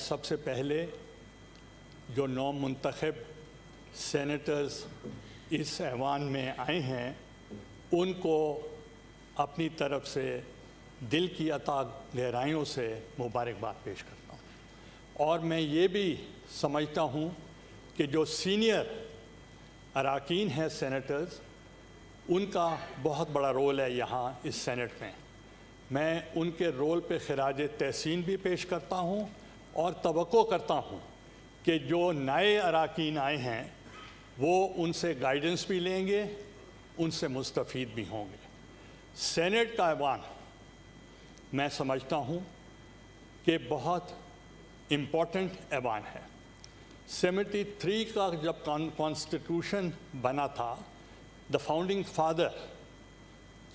سب سے پہلے جو نو منتخب سینیٹرز اس ایوان میں آئے ہیں ان کو اپنی طرف سے دل کی عطا گہرائیوں سے مبارکباد پیش کرتا ہوں، اور میں یہ بھی سمجھتا ہوں کہ جو سینئر اراکین ہیں سینیٹرز، ان کا بہت بڑا رول ہے یہاں اس سینٹ میں ان کے رول پہ خراج تحسین بھی پیش کرتا ہوں اور توقع کرتا ہوں کہ جو نئے اراکین آئے ہیں وہ ان سے گائیڈنس بھی لیں گے، ان سے مستفید بھی ہوں گے۔ سینٹ کا ایوان میں سمجھتا ہوں کہ بہت امپورٹنٹ ایوان ہے۔ 73 کا جب کانسٹیٹیوشن بنا تھا، the founding father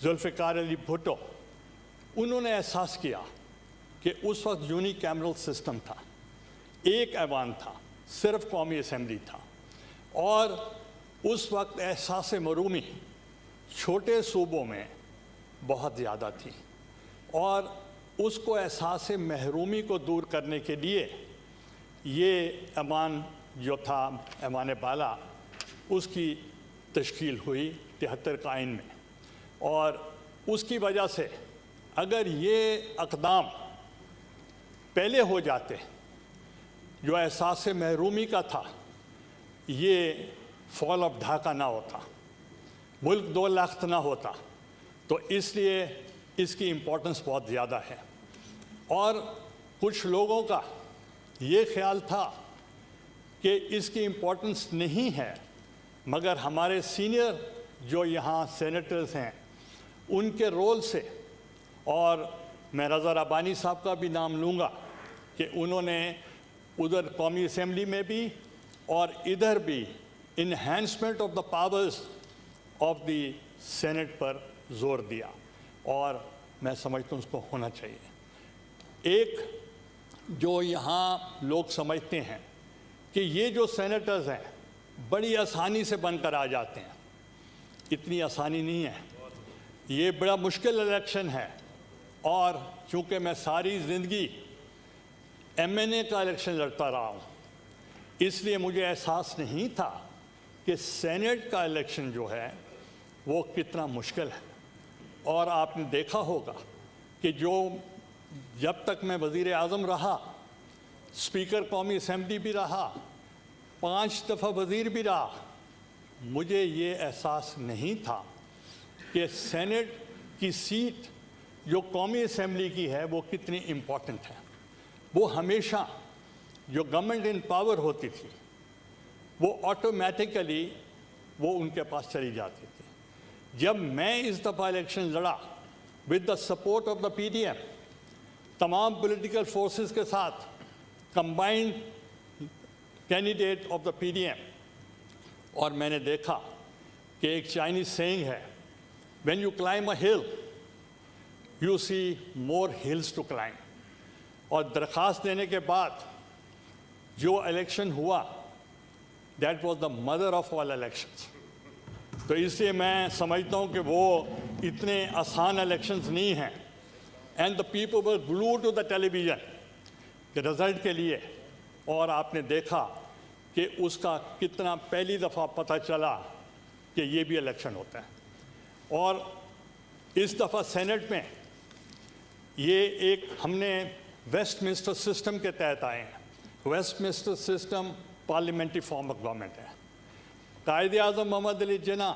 Zulfiqar Ali Bhutto, انہوں نے احساس کیا کہ اس وقت یونی کیمرل سسٹم تھا، ایک ایوان تھا، صرف قومی اسمبلی تھا، اور اس وقت احساس مرومی چھوٹے صوبوں میں بہت زیادہ تھی، اور اس کو احساس محرومی کو دور کرنے کے لیے یہ ایوان جو تھا، ایوان بالا، اس کی تشکیل ہوئی 73 کا آئین میں۔ اور اس کی وجہ سے اگر یہ اقدام پہلے ہو جاتے، جو احساس محرومی کا تھا، یہ فال آف ڈھاکہ نہ ہوتا، ملک دو لخت نہ ہوتا، تو اس لیے اس کی امپورٹنس بہت زیادہ ہے۔ اور کچھ لوگوں کا یہ خیال تھا کہ اس کی امپورٹنس نہیں ہے، مگر ہمارے سینئر جو یہاں سینیٹرز ہیں ان کے رول سے، اور میں رضا ربانی صاحب کا بھی نام لوں گا کہ انہوں نے ادھر قومی اسمبلی میں بھی اور ادھر بھی enhancement of the powers of the senate پر زور دیا، اور میں سمجھتا ہوں اس کو ہونا چاہیے۔ ایک جو یہاں لوگ سمجھتے ہیں کہ یہ جو سینیٹرز ہیں بڑی آسانی سے بن کر آ جاتے ہیں، اتنی آسانی نہیں ہے، یہ بڑا مشکل الیکشن ہے، اور چونکہ میں ساری زندگی ایم این اے کا الیکشن لڑتا رہا ہوں، اس لیے مجھے احساس نہیں تھا کہ سینٹ کا الیکشن جو ہے وہ کتنا مشکل ہے۔ اور آپ نے دیکھا ہوگا کہ جب تک میں وزیر اعظم رہا، اسپیکر قومی اسمبلی بھی رہا، 5 دفعہ وزیر بھی رہا، مجھے یہ احساس نہیں تھا کہ سینٹ کی سیٹ جو قومی اسمبلی کی ہے وہ کتنی امپورٹنٹ ہے۔ وہ ہمیشہ جو گورنمنٹ ان پاور ہوتی تھی وہ آٹومیٹیکلی وہ ان کے پاس چلی جاتی تھی۔ جب میں اس دفعہ الیکشن لڑا with the support of the P D M, تمام پولیٹیکل فورسز کے ساتھ، combined candidate of the P D M, اور میں نے دیکھا کہ ایک چائنیز سیئنگ ہے، when you climb a hill you see more hills to climb, اور درخواست دینے کے بعد جو الیکشن ہوا that was the mother of all elections. تو اس لیے میں سمجھتا ہوں کہ وہ اتنے آسان الیکشنز نہیں ہیں، and the people were glued to the television کے رزلٹ کے لیے، اور آپ نے دیکھا کہ اس کا کتنا پہلی دفعہ پتہ چلا کہ یہ بھی الیکشن ہوتا ہے۔ اور اس دفعہ سینٹ میں یہ ایک ہم نے ویسٹ منسٹر سسٹم کے تحت آئے ہیں۔ Westminster system parliamentary form of government ہے۔ Quaid Azam Muhammad Ali Jinnah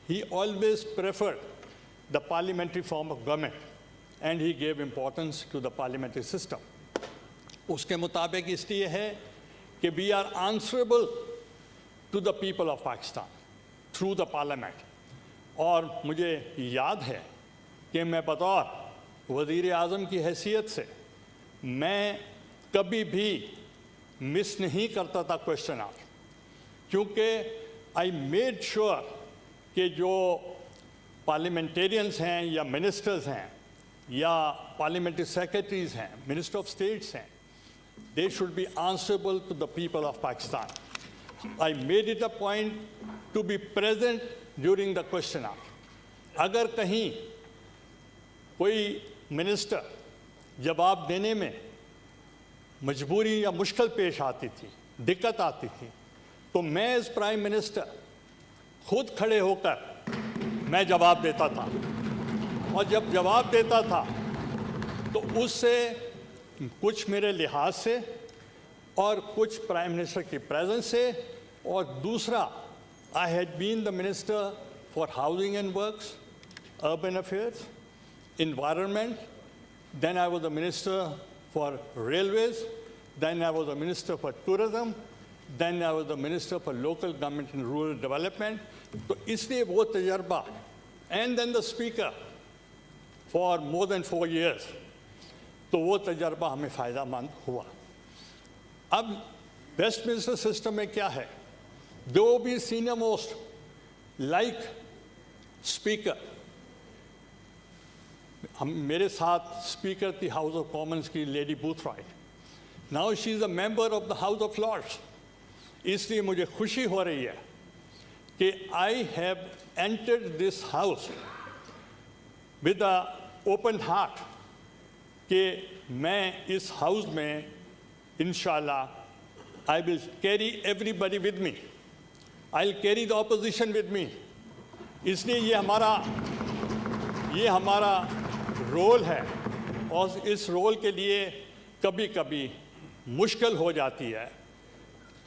he always preferred the parliamentary form of government and he gave importance to the parliamentary system. اس کے مطابق اس لیے ہے کہ we are answerable to the people of Pakistan through the parliament. اور مجھے یاد ہے کہ میں بطور وزیر اعظم کی حیثیت سے میں کبھی بھی مس نہیں کرتا تھا کوشچن آور، کیونکہ آئی میڈ شیور کہ جو پارلیمنٹیرینز ہیں یا منسٹرز ہیں یا پارلیمنٹری سیکرٹریز ہیں، منسٹر آف اسٹیٹس ہیں، they should be answerable to the people of Pakistan. I made it a point to be present during the question hour. اگر کہیں کوئی منسٹر جواب دینے میں مجبوری یا مشکل پیش آتی تھی، دقت آتی تھی، تو میں ایز پرائم منسٹر خود کھڑے ہو کر میں جواب دیتا تھا، اور جب جواب دیتا تھا تو اس سے کچھ میرے لحاظ سے اور کچھ پرائم منسٹر کی پریزنس سے، اور دوسرا I had been the minister for housing and works, urban affairs, environment, then I was the minister for railways, then I was the minister for tourism, then I was the minister for local government and rural development. تو اس لیے وہ تجربہ، and then the speaker for more than 4 years، تو وہ تجربہ ہمیں فائدہ مند ہوا۔ اب ویسٹ منسٹر سسٹم میں کیا ہے، دو بھی سینئر موسٹ لائک اسپیکر، میرے ساتھ اسپیکر تھی ہاؤس آف کامنس کی Lady Boothroyd, now she is a member of the House of Lords. اس لیے مجھے خوشی ہو رہی ہے کہ I have entered this house with a open heart, کہ میں اس ہاؤس میں انشاءاللہ I will carry everybody with me, I will carry the opposition with me. اس لیے یہ ہمارا رول ہے، اور اس رول کے لیے کبھی کبھی مشکل ہو جاتی ہے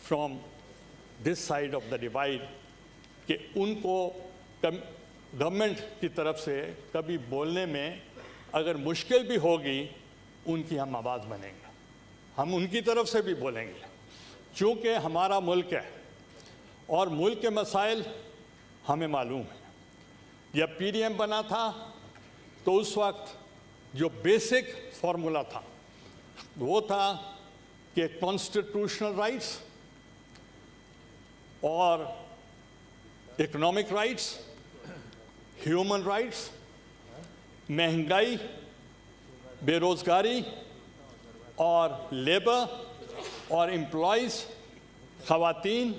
from this side of the divide, کہ ان کو گورنمنٹ کی طرف سے کبھی بولنے میں اگر مشکل بھی ہوگی، ان کی ہم آواز بنیں گے، ہم ان کی طرف سے بھی بولیں گے، چونکہ ہمارا ملک ہے اور ملک کے مسائل ہمیں معلوم ہیں۔ جب پی ڈی ایم بنا تھا تو اس وقت جو بیسک فارمولا تھا وہ تھا کہ کانسٹیٹیوشنل رائٹس اور اکنامک رائٹس، ہیومن رائٹس، مہنگائی، بے روزگاری اور لیبر اور امپلائیز، خواتین،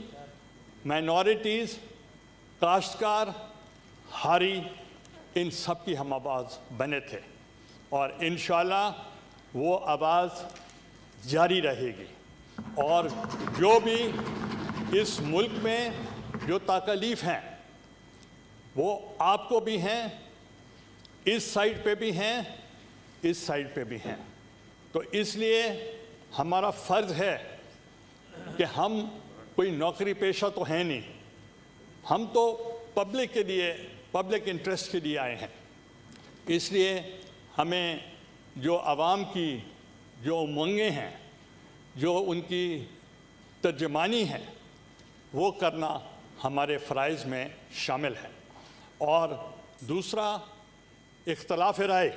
مائنورٹیز، کاشتکار، ہاری، ان سب کی ہم آواز بنے تھے، اور انشاءاللہ وہ آواز جاری رہے گی۔ اور جو بھی اس ملک میں جو تکالیف ہیں وہ آپ کو بھی ہیں، اس سائڈ پہ بھی ہیں، اس سائڈ پہ بھی ہیں، تو اس لیے ہمارا فرض ہے کہ ہم کوئی نوکری پیشہ تو ہیں نہیں، ہم تو پبلک کے لیے، پبلک انٹرسٹ کے لیے آئے ہیں۔ اس لیے ہمیں جو عوام کی جو امنگیں ہیں، جو ان کی ترجمانی ہے، وہ کرنا ہمارے فرائض میں شامل ہے۔ اور دوسرا، اختلاف رائے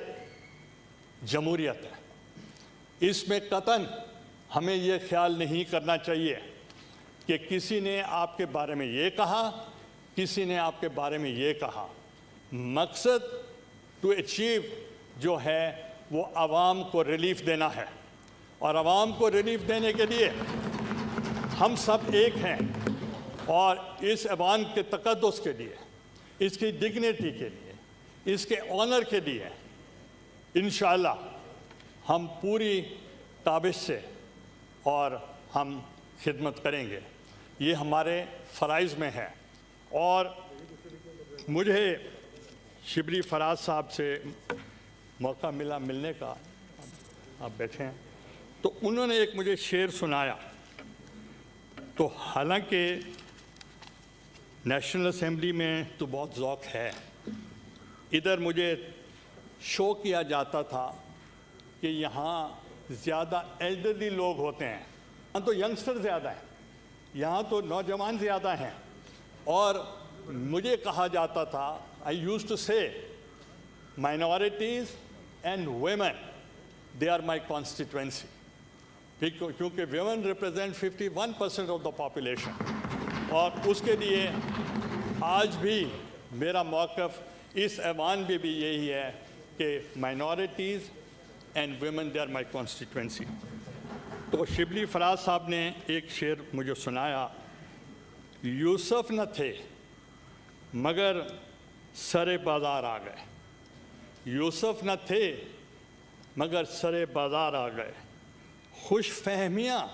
جمہوریت ہے، اس میں قطعاً ہمیں یہ خیال نہیں کرنا چاہیے کہ کسی نے آپ کے بارے میں یہ کہا، کسی نے آپ کے بارے میں یہ کہا۔ مقصد ٹو اچیو جو ہے وہ عوام کو ریلیف دینا ہے، اور عوام کو ریلیف دینے کے لیے ہم سب ایک ہیں، اور اس ایوان کے تقدس کے لیے، اس کی ڈگنیٹی کے لیے، اس کے آنر کے لیے انشاءاللہ ہم پوری تابش سے اور ہم خدمت کریں گے، یہ ہمارے فرائض میں ہے۔ اور مجھے شبلی فراز صاحب سے موقع ملا ملنے کا، آپ بیٹھے ہیں، تو انہوں نے ایک مجھے شعر سنایا، تو حالانکہ نیشنل اسمبلی میں تو بہت ذوق ہے، ادھر مجھے شو کیا جاتا تھا کہ یہاں زیادہ ایلڈرلی لوگ ہوتے ہیں، یہاں تو ینگسٹر زیادہ ہیں، یہاں تو نوجوان زیادہ ہیں، اور مجھے کہا جاتا تھا، I used to say, minorities and women, they are my constituency. کیونکہ women represent 51% of the population. اور اس کے لیے آج بھی میرا موقف اس ایوان میں بھی یہی ہے کہ minorities and women, they are my constituency. تو شبلی فراز صاحب نے ایک شعر مجھے سنایا، یوسف نہ تھے مگر سر بازار آ گئے، یوسف نہ تھے مگر سر بازار آ گئے، خوش فہمیاں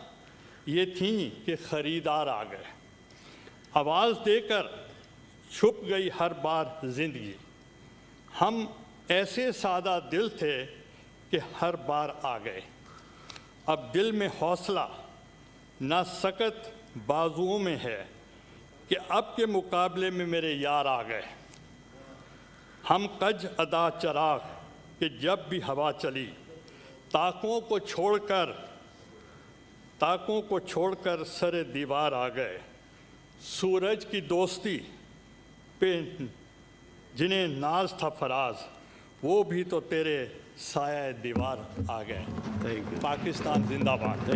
یہ تھیں کہ خریدار آ گئے، آواز دے کر چھپ گئی ہر بار زندگی، ہم ایسے سادہ دل تھے کہ ہر بار آ گئے، اب دل میں حوصلہ نہ سکت بازوؤں میں ہے کہ اب کے مقابلے میں میرے یار آ گئے، ہم کج ادا چراغ کہ جب بھی ہوا چلی طاقوں کو چھوڑ کر سر دیوار آ گئے، سورج کی دوستی پہ جنہیں ناز تھا فراز وہ بھی تو تیرے سایہ دیوار آ گئے۔ پاکستان زندہ باد۔